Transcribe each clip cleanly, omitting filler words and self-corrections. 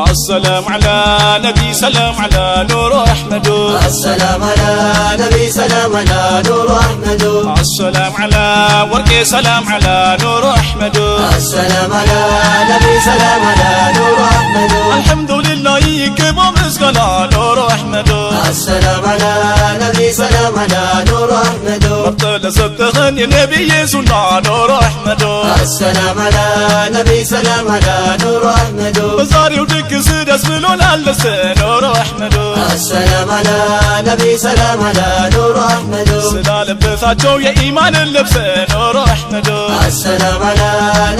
السلام على نبي سلام على نور أحمد السلام على نبي سلام على نور أحمد السلام على ورقي سلام على نور أحمد السلام على نبي سلام على نور أحمد الحمد لله يكبو مسكنا نور أحمد السلام على نبي سلام على نور أحمد مبتل ستخن نبي سنة نور أحمد السلام على نبي سلام على نور أحمد بزاري ودك سدس بلون ألس نور أحمد السلام على نبي سلام على نور أحمد سلال بثاتشو يا إيمان اللبس نور أحمد السلام على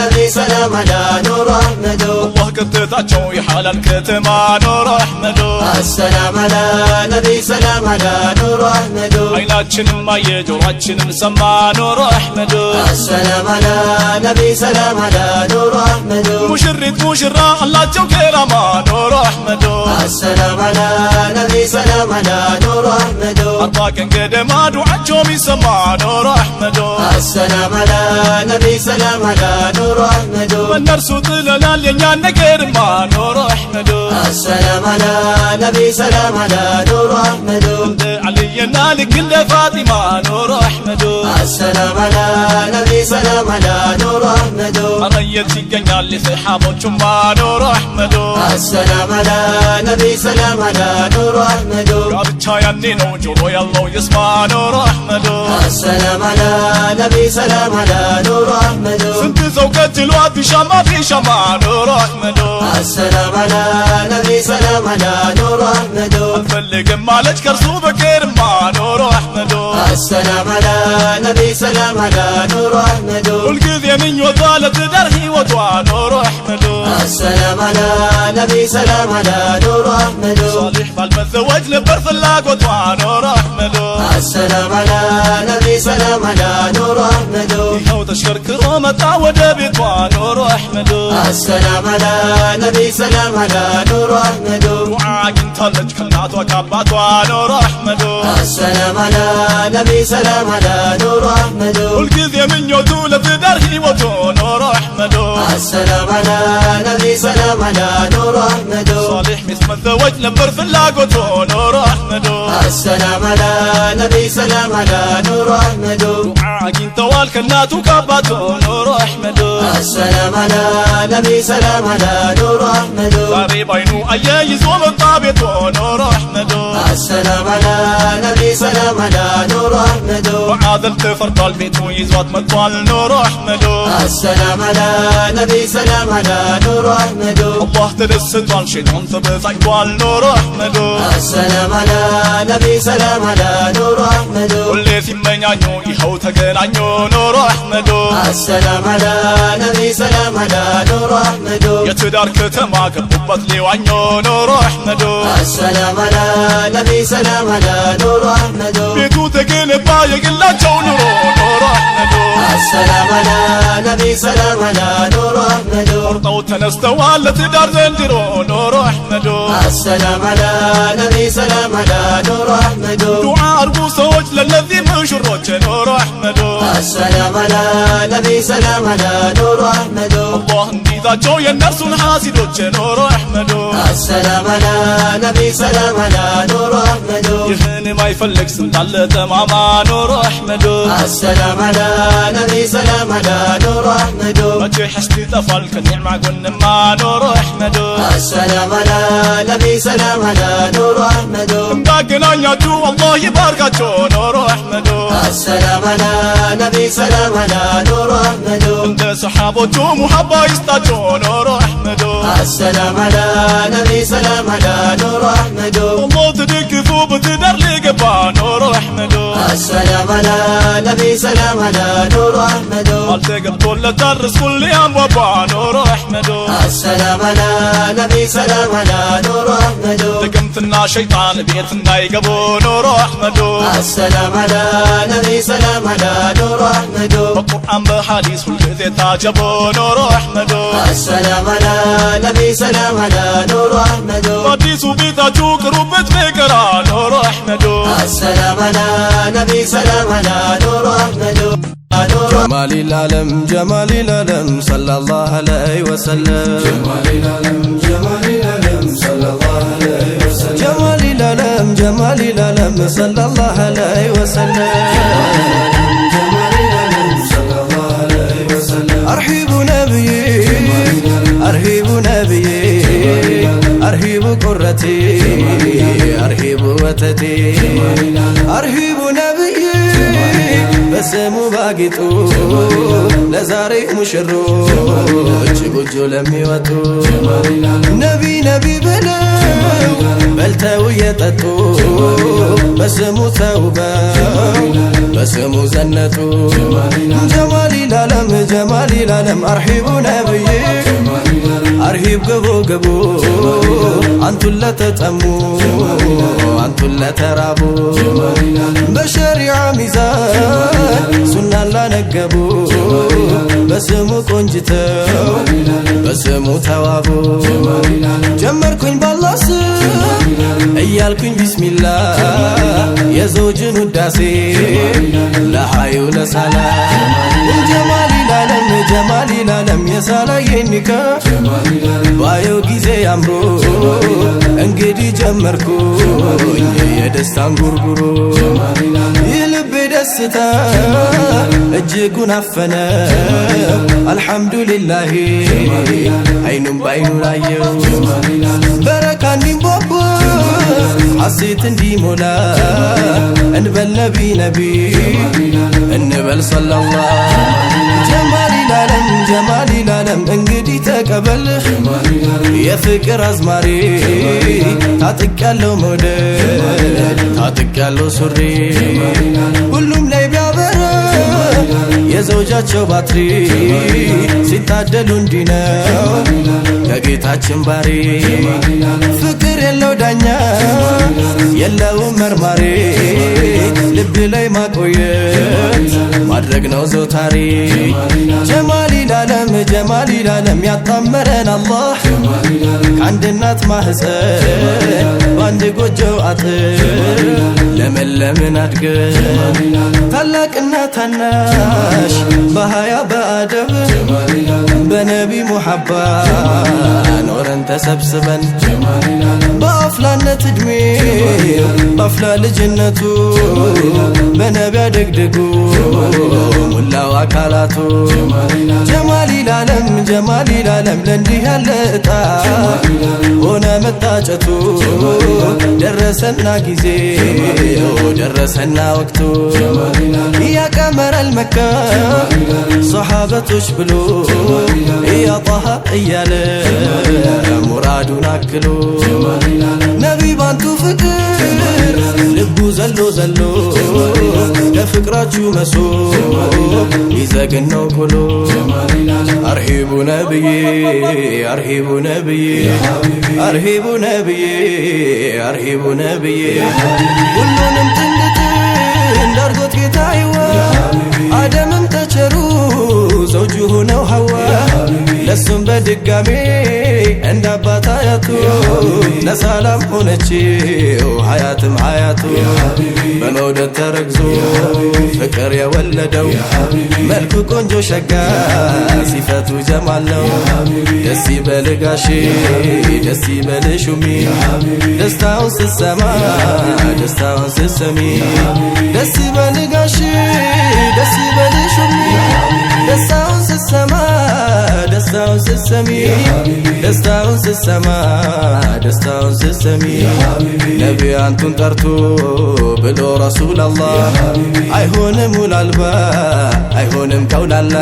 نبي سلام على نور أحمد الله كتتاتشو يحالن كتما نور أحمد السلام على نبي سلام على نور أحمد عيناتشن ما يجوراتشن سما نور أحمد السلام على نبي سلام على نور أحمد مشرد مشرا الله جو كرما نور أحمد السلام على نبي سلام على نور أحمد أطاقن قدما دعاتشو يسمى نور أحمد السلام على نبي سلام على نور أحمد والنرسو طلنا لنيا نكرما نور أحمد السلام على نبي سلام على نور أحمد علينا لكل فاطمة نور أحمد السلام على نبي سلام على نور أحمد أريت يقنيا اللي في حابو جمع نور أحمد السلام على نبي سلام على نور أحمد قابتشا ينينو جورو يالله يسمع نور أحمد السلام على نبي سلام على نور أحمد سنت زوجة الواد في شما في شما نور أحمد السلام على نبي سلام على نور أحمد الفلق مالك كرسو بكير ما نور أحمد السلام على نبي سلام على نور أحمد والقذية من وطالة درهي وطوى نور أحمد السلام على نبي سلام على نور أحمد صالح فالمثوج لبرث اللاق وطوى نور أحمد السلام على نبي سلام على نور أحمد يهو تشكر كرامة تعود بطوى نور أحمد السلام على نبي سلام على نور أحمد دعاك انت لج كلنات وكبات نور أحمد السلام على نبي سلام على نور أحمد والقذية من يوتولة درهي وطوى نور أحمد السلام على نبي سلام على نور أحمد صالح مثل الثوج لبرث اللاق وطوى نور أحمد السلام على نبي سلام على نور أحمد دعاك انت والكلنات وكبات نور أحمد السلام على نبي سلام على نور أحمد داري بينو أيايز ومطابط نور أحمد السلام على نبي سلام على نور أحمد وعادلت فرد البيت ويزوات مطوال نور أحمد السلام على نبي سلام على نور أحمد الله تدست والشيطان ثبت طوال نور أحمد السلام على نبي سلام على نور أحمد واللي ثمين عنو يهو تقنعنو نور أحمد السلام على نبي سلام على نور أحمد يتدار كتما قبضت لي وعنو نور أحمد السلام على نبي سلام على نور أحمد بيتو تقلب بايق لا جو نور أحمد السلام على نبي سلام على نور أحمد ورطو تنستوى لتدار زندرو نور أحمد السلام على نبي سلام على نور أحمد دعاء أرقوص وجل الذي مشروج نور أحمد السلام على نبي سلام على نور أحمد الله اندي ذا جو ينرس حاسد نور أحمد السلام على نبي سلام على نور أحمد يهني ما يفلق سندال تماما نور أحمد السلام على نبي سلام على نور أحمد مجي حستي تفال كنعمة قلنا ما نور أحمد السلام على نبي سلام على نور أحمد مباقنا يجو الله يبارك نور أحمد السلام على نبي سلام على نور أحمد انت صحابته محبة يستاجو نور أحمد السلام على نبي سلام على نور أحمد الله تدك ثوب تدر لقبا نور أحمد السلام على نبي سلام على نور أحمد التقب طول ترس كل يوم وبا نور أحمد السلام على نبي سلام على نور أحمد دقمتنا شيطان بيتنا يقبو نور أحمد السلام على نبي سلام على نور أحمد بالقرآن بحديث والكذي تعجبو نور أحمد السلام على نبي سلام على نور أحمد حديث بيتاجو قربت فكرة نور أحمد السلام على نبي سلام على نور أحمد جمال العالم جمال العالم صلى الله عليه وسلم جمال العالم جمال العالم جمال العالم صلى الله عليه وسلم جمال العالم صلى الله عليه وسلم أرحب نبيي أرحب نبيي أرحب قرتي أرحب وتدي أرحب نبيي بسمو باقيتو لزاري مشروج بوجو لميوتو نبي نبي بلو بلتو يتتو بسمو توبا بسمو زنتو جمالي العالم جمالي العالم أرحب نبيي أرحب قبو قبو أنتو اللي تتأمو أنتو اللي ترابو بشريعة ميزان سنة لا نقبو بسمو كنجتو بسمو توابو جمركن بالله እያልኩኝ ቢስሚላ የዘውጅን ውዳሴ ለሃዩ ለሳላ ጀማሊ ላለም ጀማሊ ላለም የሳላየኒካ ባዮ ጊዜ አምሮ እንግዲህ ጀመርኩኝ የደስታን ጉርጉሮ የልቤ ደስታ እጅጉን አፈነ አልሐምዱሊላህ አይኑም ባይኑ ላየው በረካ እንዲንቦቦ حسيت اندي مولا انبل نبي نبي انبل صلى الله جمالي العالم جمالي العالم انقدي تقبل يا فكر ازماري ታጥቃለው ሞደል ታጥቃለው ሱሪ ሁሉም ላይ ቢያበራ የዘውጃቸው ባትሪ ሲታደሉ እንዲነው ከጌታችን ባሪ ፍቅር የለው ዳኛ የለው መርማሪ ልብ ላይ ማቆየት ማድረግ ነው ዘውታሪ ጀማሊ العالم ያጣመረን አላህ ከአንድ እናት ማህፀን በአንድ ጎጆ አጥር ለመለምን አድገን ታላቅና ታናሽ በሃያ በአደብ በነቢ ሙሐባ ኖረን ተሰብስበን በአፍላነት እድሜ በአፍላ ልጅነቱ በነቢ አደግድጉ ሙላው አካላቱ ጀማሊ العالم ለእንዲህ ያለ እጣ ሆነ መታጨቱ ደረሰና ጊዜ ደረሰና ወቅቱ يا قمر المكة صحابتوش بلو يا طه እያለ ሙራዱን አክሎ ነቢ ባንቱ ፍቅር ልቡ ዘሎ ዘሎ ለፍቅራችሁ መሶ ይዘግነው ኩሎ أرحب نبي أرحب نبي أرحب نبي أرحب نبي كلهم تندت እንዳርጎት ጌታዬዋ አደምም ተቸሩ ዘውጁ ነው ሐዋ ለሱም በድጋሜ እንዳባታ ያቱ ለሰላም ሆነችው ሐያትም ሐያቱ በመውደድ ተረግዞ ፍቅር የወለደው መልኩ ቆንጆ ሸጋ ሲፈቱ ጀማል ነው ደስ ይበልጋሽ ደስ ይበልሹሚ ደስታውን ስትሰማ ደስታውን ስትሰሚ ደስ ይበልጋሽ ደስ ይበልሹሚ ደስታውን ስትሰማ ደስታውን ስትሰሚ ደስታውን ስትሰማ ደስታውን ስትሰሚ ነቢ አንቱን ጠርቶ ብሎ ረሱል አላህ አይሆንም ውላልባ አይሆንም ከውላላ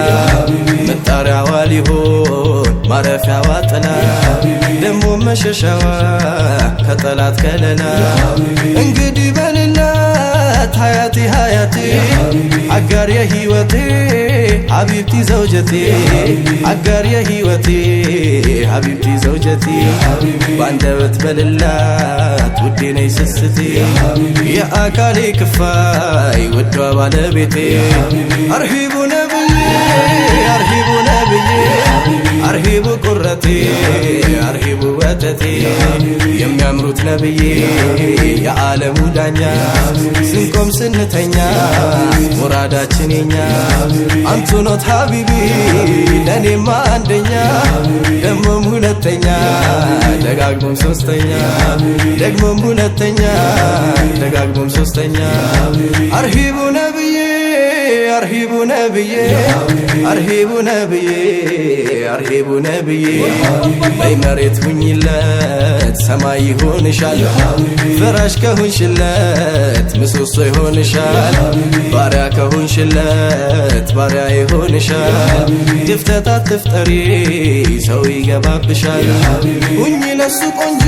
መጣሪያዋ ሊሆን ማረፊያዋ ጥላ ደሞ መሸሻዋ ከጠላት ከለላ እንግዲህ በልላት ሐያቲ ሐያቲ አጋር የህይወቴ حبيبتي زوجتي عقار يا هيوتي حبيبتي زوجتي باندبت بللات وديني سستي يا أكالي كفاي ودوا بالبيتي أرحب نبي أرحب نبي أرحب قرتي أرحب وتتي يم يمرت نبي يا عالم دانيا سنكم سنتنيا مراداتشن ينيا አንቱ ኖት ሀቢቢ ለኔማ አንደኛ ደሞም ሁለተኛ ደጋግሞም ሶስተኛ ደግሞም ሁለተኛ ደጋግሞም ሶስተኛ አርሂቡ ነብዬ አርሂቡ ነብዬ አርሂቡ ነብዬ አርሂቡ ነብዬ በይ መሬት ሁኝለት ሰማይ ይሆንሻል ፍራሽ ከሆንሽለት ምሰሶ ይሆንሻል ባሪያ ከሆንሽለት ባሪያ ይሆንሻል ድፍተት አትፍጠሪ ሰው ይገባብሻል ሁኝ ለሱ ቆንጆ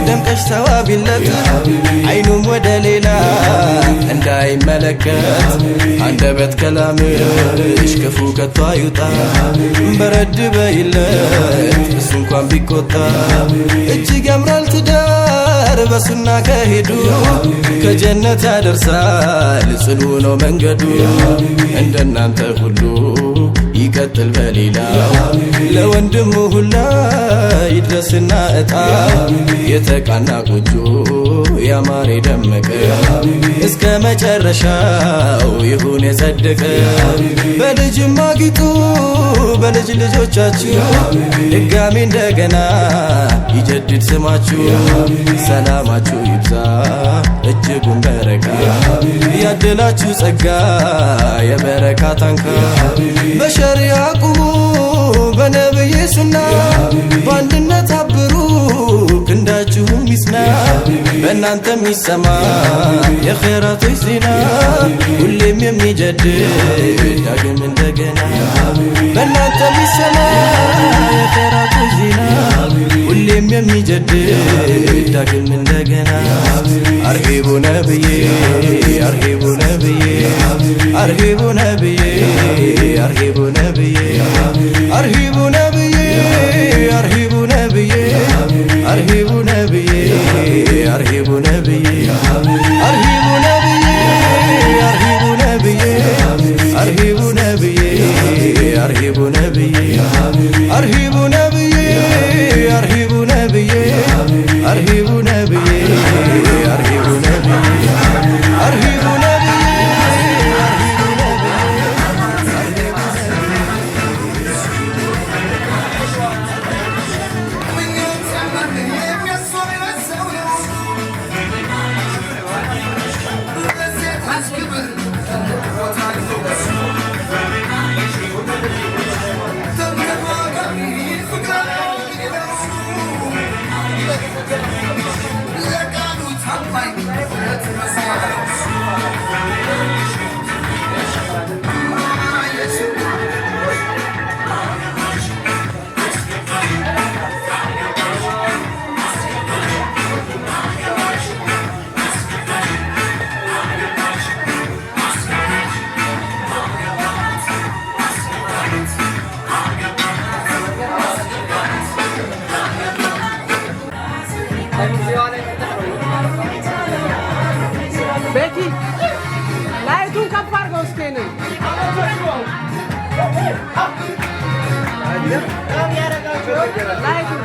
ደምቀሽ ተዋቢለት አይኑም ወደ ሌላ እንዳይመለከት አንደበት ከላምሽ ክፉ ከቶ አይውጣ በረድ በይለት እሱ እንኳን ቢቆጣ እጅግ ያምራል ትዳር በሱና ከሄዱ ከጀነት ያደርሳል ጽኑ ነው መንገዱ እንደናንተ ሁሉ ይቀጥል በሌላ ለወንድሙ ሁላ ይድረስና እጣ የተቃና ጎጆ ያማረ ደመቀ እስከ መጨረሻው ይሁን የጸደቀ በልጅም አጊጡ በልጅ ልጆቻችሁ ድጋሚ እንደገና ይጀድድ ስማችሁ ሰላማችሁ ይብዛ እጅጉን በረካ ያደላችሁ ጸጋ የበረካ ታንካ በሸሪዓ ቁሙ በነብይ ሱና በአንድነት አብሩ ክንዳችሁም ይጽና በእናንተም ይሰማ የኸይራቶች ዜና ሁሌም የሚጀድድ ዳግም እንደገና በእናንተም ይሰማ የኸይራቶች ዜና ሁሌም የሚጀድድ ዳግም እንደገና አርሂቡ ነብዬ አርሂቡ ነብዬ አርሂቡ ነብዬ አርሂቡ ነብዬ አርሂቡ ነብዬ አርሂቡ ነብዬ አርሂቡ ነብዬ አርሂቡ ነብዬ አርሂቡ ነብዬ አርሂቡ ነብዬ አርሂቡ ነብዬ አርሂቡ ነብዬ አርሂቡ ነብዬ አርሂቡ ነብዬ አርሂቡ ነብዬ አርሂቡ ነብዬ አርሂቡ ቤቲ ላይቱን ከፍ አድርገው እስኪ ነው ላይቱን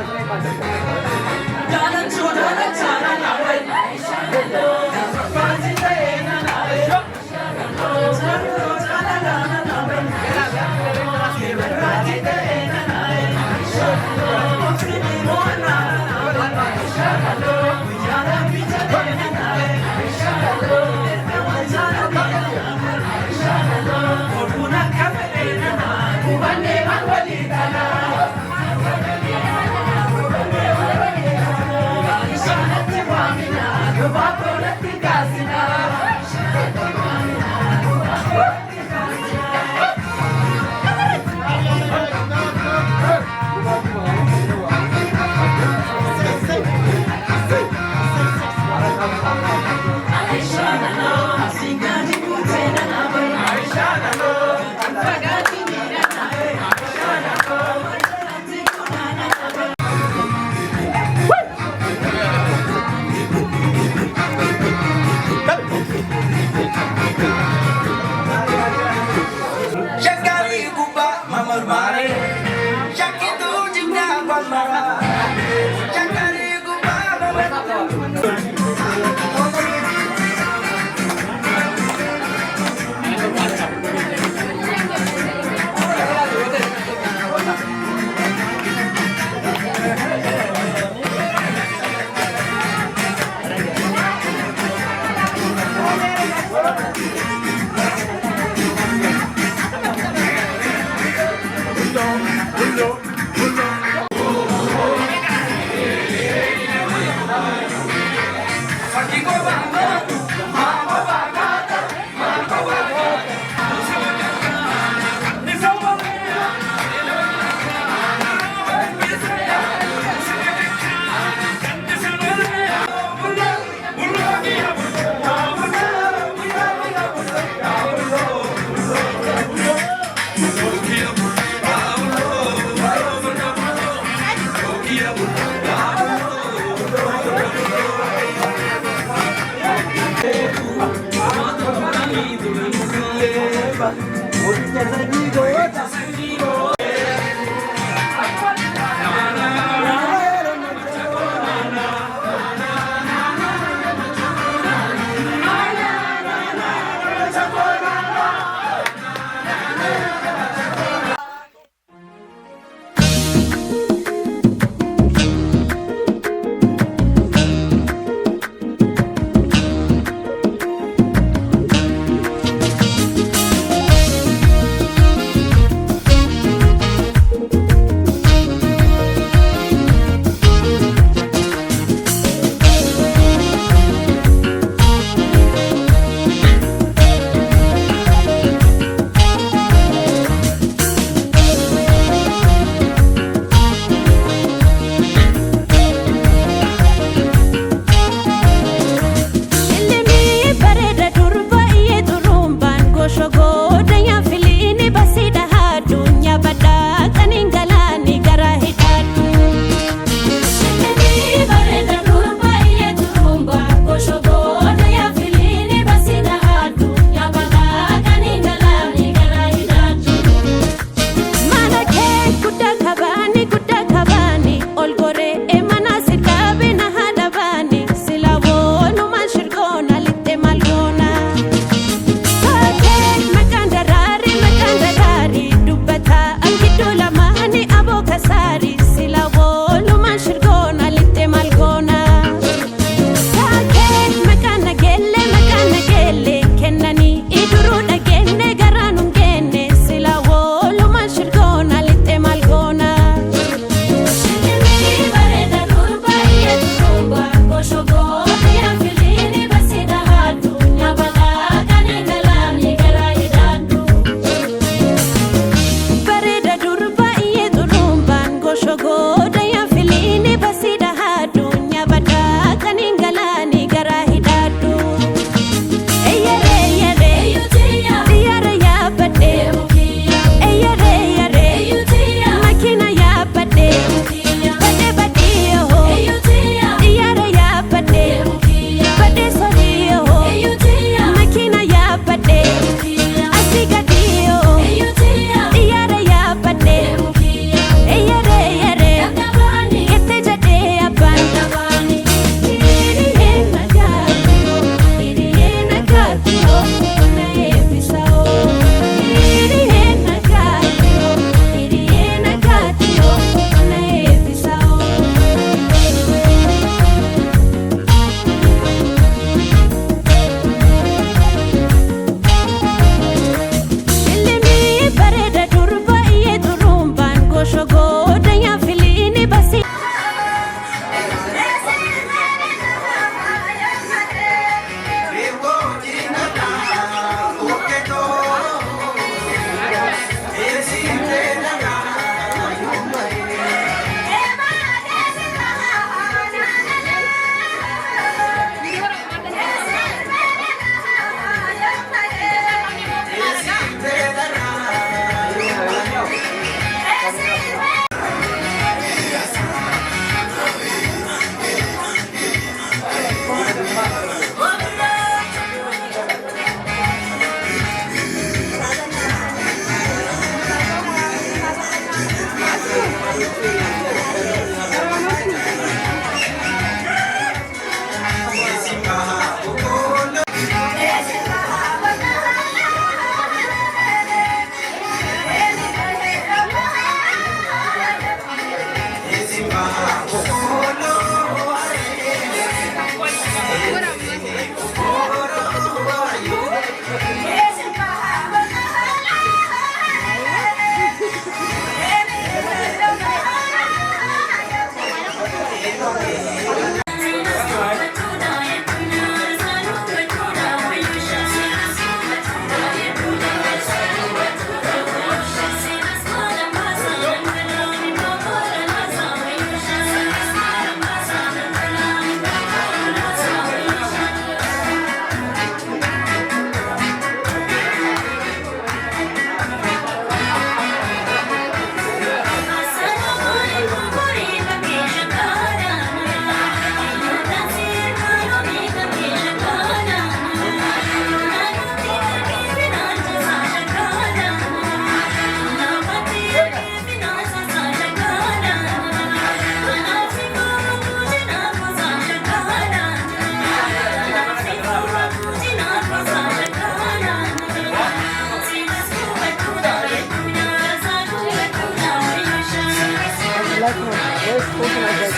ስፖርት ነገር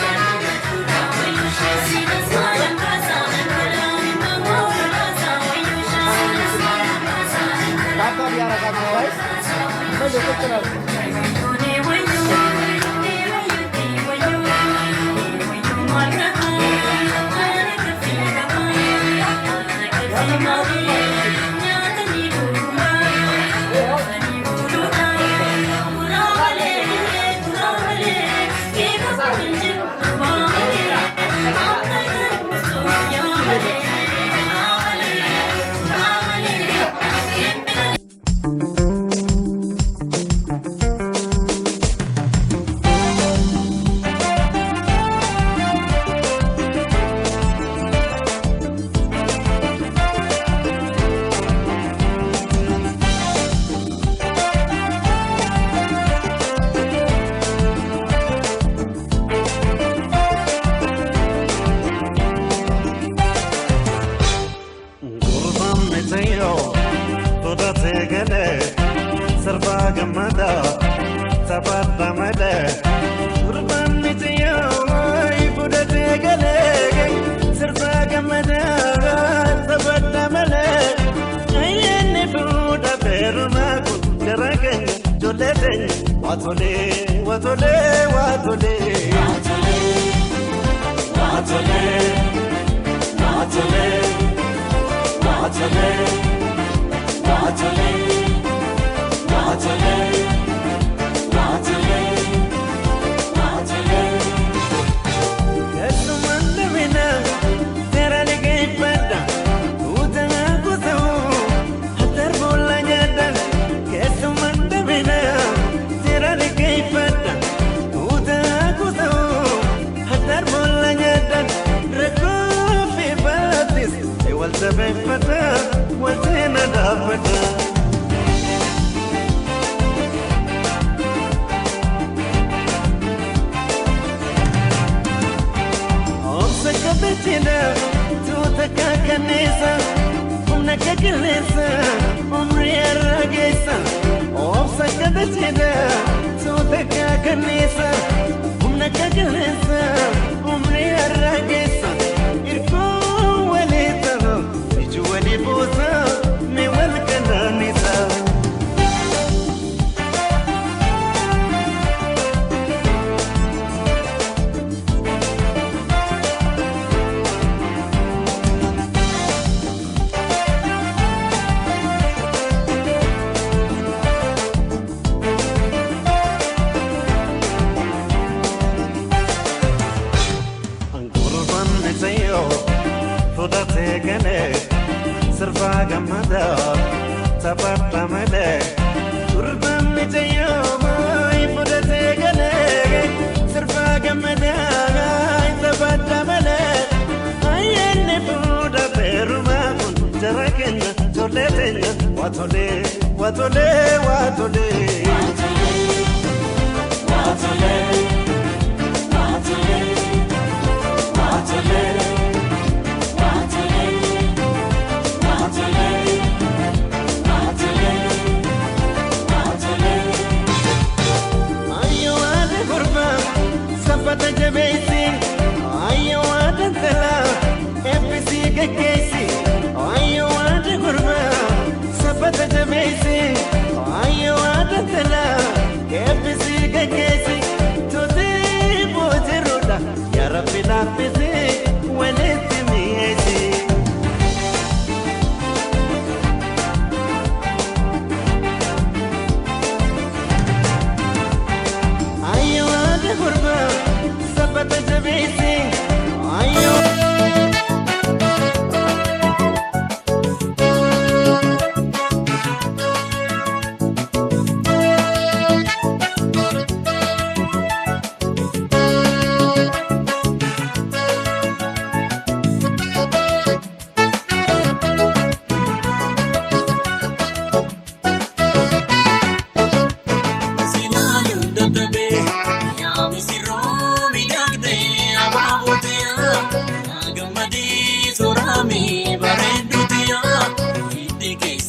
ታታቢ ያረጋጋ ጋይስ በደከተራው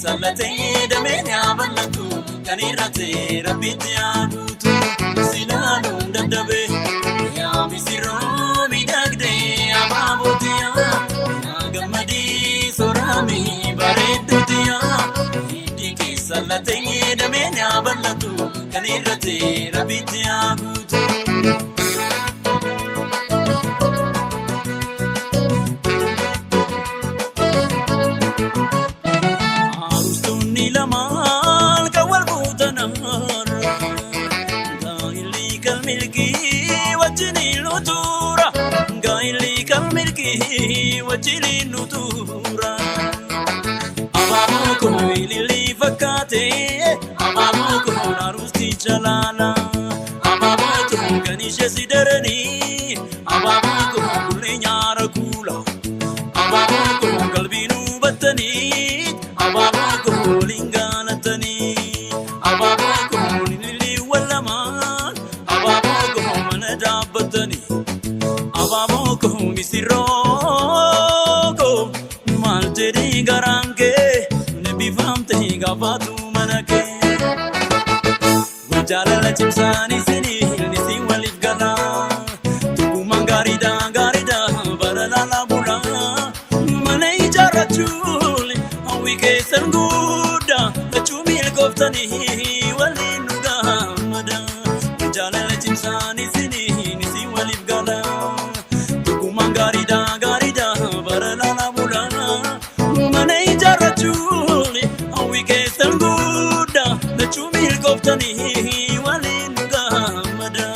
Salate da menya balatu kanirate rabiti adutu sinanu dandabe ya كتي ربيتي عبوتو عروستوني لمال كوال بوتا نهار قايلي كالملكي وجني النطورة قايلي كالملكي وجني النطورة أبابوكو إلي فكاتي أبابوكو ناروستي جلالا أبابوكو غنيشة سيدرني أبابوكو كل نار كولا أبابوكو قلبي نوبتني أبابوكو لينغانتني أبابوكو للي ولمان أبابوكو من دابتني أبابوكو مسيروكو مالتني غرانكي نبي فهمتني قفاتو منكي وجالة جمساني سني نسي ولف قدا تقوما غاريدا غاريدا برلالا بولا مني جارتشولي أوي كيسن غودا تشومي القفتني ولي نوغا مدا وجالة جمساني سني نسي ولف قدا تقوما غاريدا غاريدا برلالا بولا مني جارتشولي أوي كيسن غودا تشومي القفتني ولي نوغا مدا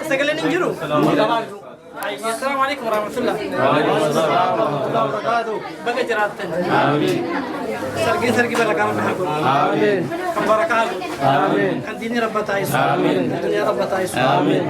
استقلن انجرو السلام عليكم ورحمة الله وعليكم السلام ورحمة الله وبركاته بقى جراتن آمين سرقي بركة رب حقول آمين كم بركة آمين كان ديني رب تعيس آمين الدنيا رب تعيس آمين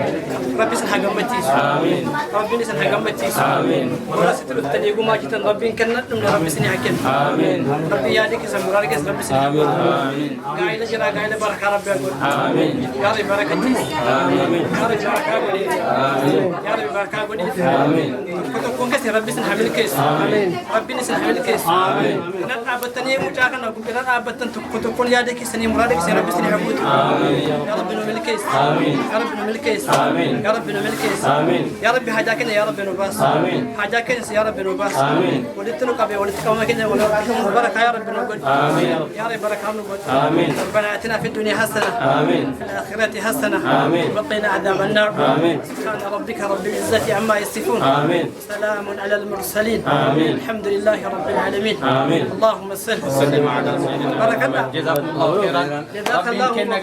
ربي سنحق أمتيس آمين ربي سنحق أمتيس آمين ولا ستر التنيقو ما جتن ربي كنت من ربي سني حكين آمين ربي يادك سمرار كيس ربي سني آمين آمين قايلة جرا قايلة بركة رب حقول آمين يا رب بركة جيس آمين يا رب بركة قولي آمين يا رب بركة قولي آمين كتب كون كسي ربي سنحمل كيس آمين ربي سنحمل كيس آمين أنا أبتني مجاكنا كنا أبتن كتب كون يادك سني مرادك سني ربي سني حبوت آمين يا رب نمل كيس آمين يا رب نمل كيس آمين يا رب نمل كيس آمين يا رب حاجاكنا يا رب نباس آمين حاجاكنا يا رب نباس آمين ولتنو كبي ولتكم كنا ولا بركة يا رب نقول آمين يا رب بركة نقول آمين ربنا آتنا في الدنيا حسنة آمين في الآخرة حسنة آمين وقنا عذاب النار آمين سبحان ربك رب العزة عما يصفون آمين سلام على المرسلين آمين الحمد لله رب العالمين آمين اللهم صل وسلم على سيدنا محمد جزاكم الله خيرا جزاك الله خيرا